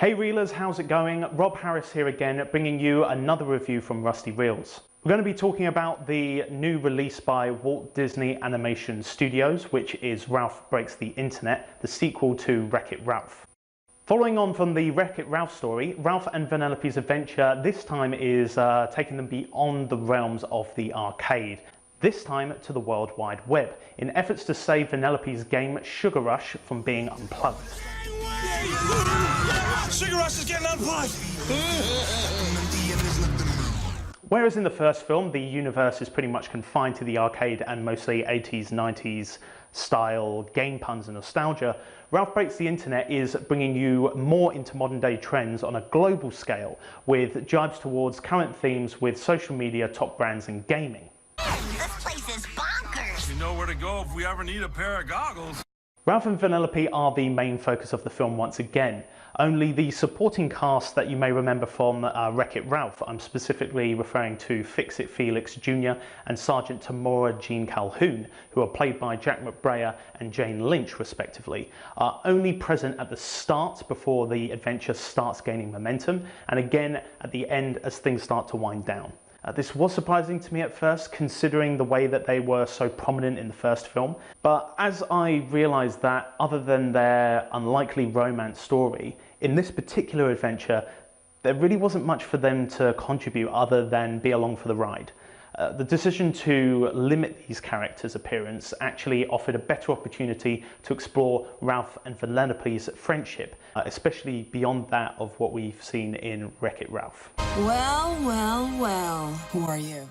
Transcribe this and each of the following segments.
Hey Reelers, how's it going? Rob Harris here again, bringing you another review from Rusty Reels. We're going to be talking about the new release by Walt Disney Animation Studios, which is Ralph Breaks the Internet, the sequel to Wreck-It Ralph. Following on from the Wreck-It Ralph story, Ralph and Venellope's adventure this time is taking them beyond the realms of the arcade, this time to the World Wide Web, in efforts to save Venellope's game Sugar Rush from being unplugged. Sugar Rush is getting unplugged! Whereas in the first film, the universe is pretty much confined to the arcade and mostly 80s, 90s style game puns and nostalgia, Ralph Breaks the Internet is bringing you more into modern day trends on a global scale, with jibes towards current themes with social media, top brands and gaming. This place is bonkers! You know where to go if we ever need a pair of goggles. Ralph and Venellope are the main focus of the film once again. Only the supporting cast that you may remember from Wreck-It Ralph, I'm specifically referring to Fix-It Felix Jr. and Sergeant Tamora Jean Calhoun, who are played by Jack McBrayer and Jane Lynch respectively, are only present at the start before the adventure starts gaining momentum, and again at the end as things start to wind down. This was surprising to me at first, considering the way that they were so prominent in the first film, but as I realised that other than their unlikely romance story, in this particular adventure, there really wasn't much for them to contribute other than be along for the ride. The decision to limit these characters' appearance actually offered a better opportunity to explore Ralph and Venellope's friendship, especially beyond that of what we've seen in Wreck-It Ralph. Well, well, well, who are you?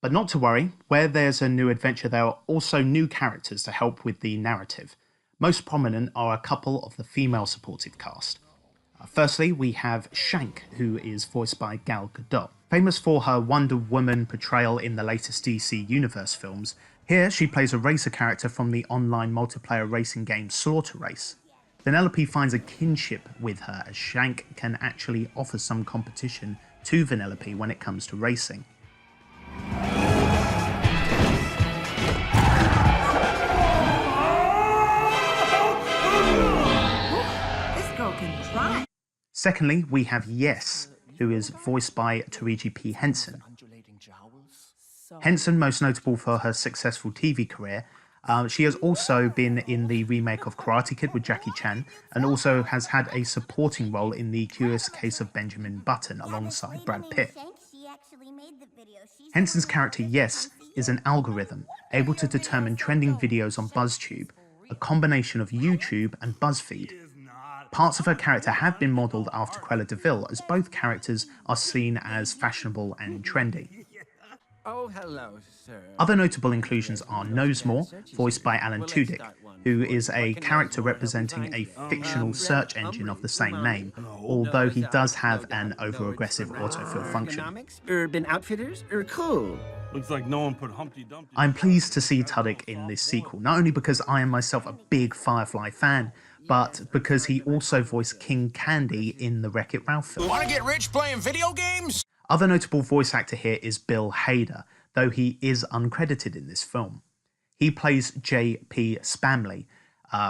But not to worry, where there's a new adventure there are also new characters to help with the narrative. Most prominent are a couple of the female supportive cast. Firstly, we have Shank, who is voiced by Gal Gadot. Famous for her Wonder Woman portrayal in the latest DC Universe films, here she plays a racer character from the online multiplayer racing game Slaughter Race. Venellope finds a kinship with her as Shank can actually offer some competition to Venellope when it comes to racing. This girl can drive. Secondly, we have Yes, who is voiced by Taraji P. Henson. Henson, most notable for her successful TV career, she has also been in the remake of Karate Kid with Jackie Chan, and also has had a supporting role in The Curious Case of Benjamin Button alongside Brad Pitt. Henson's character Yes is an algorithm able to determine trending videos on BuzzTube, a combination of YouTube and BuzzFeed. Parts of her character have been modelled after Cruella de Vil, as both characters are seen as fashionable and trendy. Oh, hello, sir. Other notable inclusions are Knowsmore, voiced by Alan Tudyk, who is a character representing a fictional search engine of the same name, although he does have an over-aggressive autofill function. Urban Outfitters are cool. Looks like no one put Humpty Dumpty. I'm pleased to see Tudyk in this sequel, not only because I am myself a big Firefly fan, but because he also voiced King Candy in the Wreck-It Ralph film. Wanna get rich playing video games? Other notable voice actor here is Bill Hader, though he is uncredited in this film. He plays J.P. Spamley,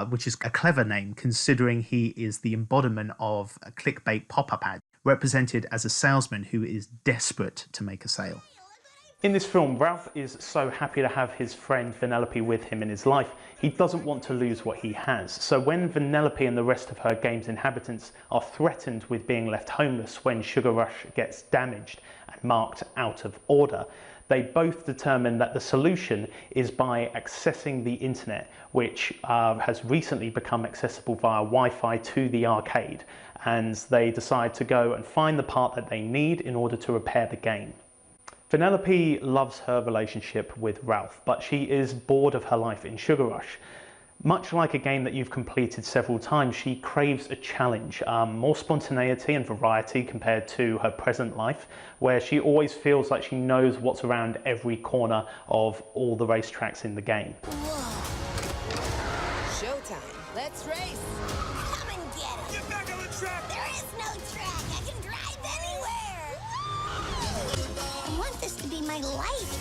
which is a clever name considering he is the embodiment of a clickbait pop-up ad, represented as a salesman who is desperate to make a sale. In this film, Ralph is so happy to have his friend Venellope with him in his life, he doesn't want to lose what he has. So when Venellope and the rest of her game's inhabitants are threatened with being left homeless when Sugar Rush gets damaged and marked out of order, they both determine that the solution is by accessing the internet, which has recently become accessible via Wi-Fi to the arcade, and they decide to go and find the part that they need in order to repair the game. Venellope loves her relationship with Ralph, but she is bored of her life in Sugar Rush. Much like a game that you've completed several times, she craves a challenge, more spontaneity and variety compared to her present life, where she always feels like she knows what's around every corner of all the racetracks in the game. Showtime. Let's race. Come and get it! Get back on the track! There is no track! I can drive anywhere! I want this to be my life.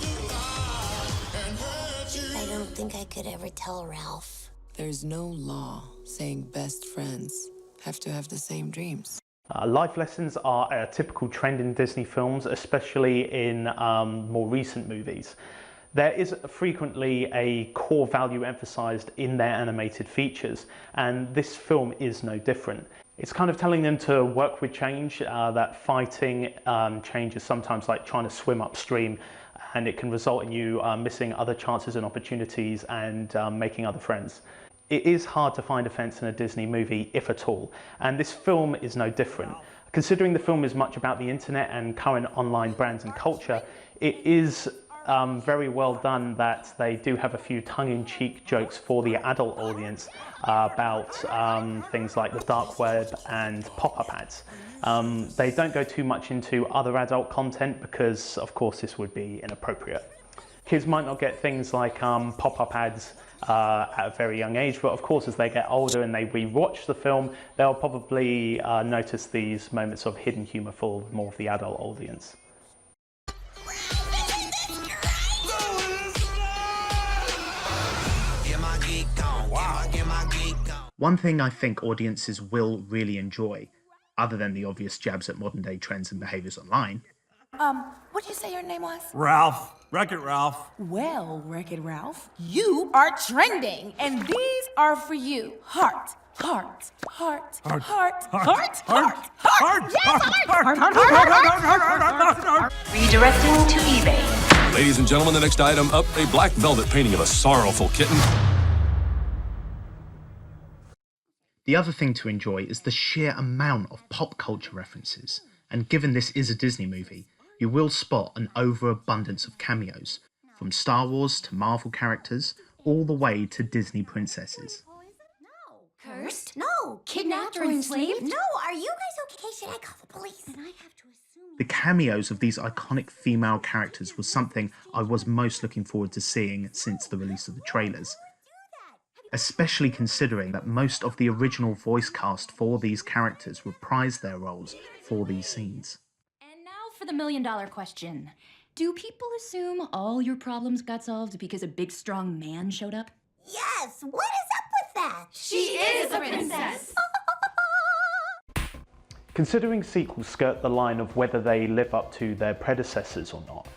I don't think I could ever tell Ralph. There's no law saying best friends have to have the same dreams. Life lessons are a typical trend in Disney films, especially in more recent movies. There is frequently a core value emphasized in their animated features, and this film is no different. It's kind of telling them to work with change, that fighting change is sometimes like trying to swim upstream, and it can result in you missing other chances and opportunities and making other friends. It is hard to find offence in a Disney movie, if at all, and this film is no different. Considering the film is much about the internet and current online brands and culture, it is very well done that they do have a few tongue-in-cheek jokes for the adult audience about things like the dark web and pop-up ads. They don't go too much into other adult content because, of course, this would be inappropriate. Kids might not get things like pop-up ads at a very young age, but of course as they get older and they re-watch the film, they'll probably notice these moments of hidden humour for more of the adult audience. One thing I think audiences will really enjoy, other than the obvious jabs at modern day trends and behaviours online. What'd you say your name was? Ralph. Wreck-It Ralph. Well, Wreck-It Ralph, you are trending, and these are for you. Heart, heart, heart, heart, heart, heart, heart, heart. Redirecting to eBay. Ladies and gentlemen, the next item up, a black velvet painting of a sorrowful kitten. The other thing to enjoy is the sheer amount of pop culture references, and given this is a Disney movie, you will spot an overabundance of cameos, from Star Wars to Marvel characters, all the way to Disney princesses. Cursed? No. Kidnapped or enslaved? No. Are you guys okay? Should I call the police? And I have to assume... The cameos of these iconic female characters was something I was most looking forward to seeing since the release of the trailers, especially considering that most of the original voice cast for these characters reprised their roles for these scenes. And now for the million-dollar question. Do people assume all your problems got solved because a big, strong man showed up? Yes. What is up with that? She is a princess! Considering sequels skirt the line of whether they live up to their predecessors or not,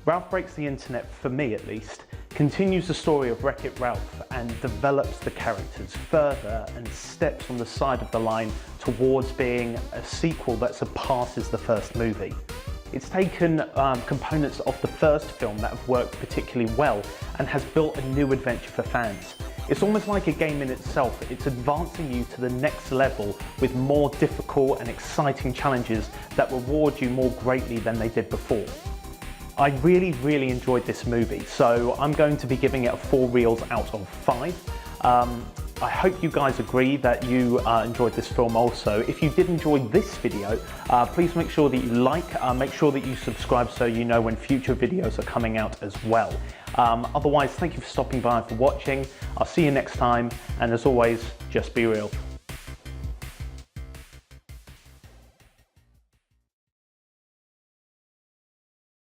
Ralph Breaks the Internet, for me at least, continues the story of Wreck-It Ralph and develops the characters further and steps on the side of the line towards being a sequel that surpasses the first movie. It's taken components of the first film that have worked particularly well and has built a new adventure for fans. It's almost like a game in itself. It's advancing you to the next level with more difficult and exciting challenges that reward you more greatly than they did before. I really enjoyed this movie, so I'm going to be giving it a 4 reels out of 5. I hope you guys agree that you enjoyed this film also. If you did enjoy this video, please make sure that you like, make sure that you subscribe so you know when future videos are coming out as well. Otherwise, thank you for stopping by and for watching. I'll see you next time, and as always, just be real.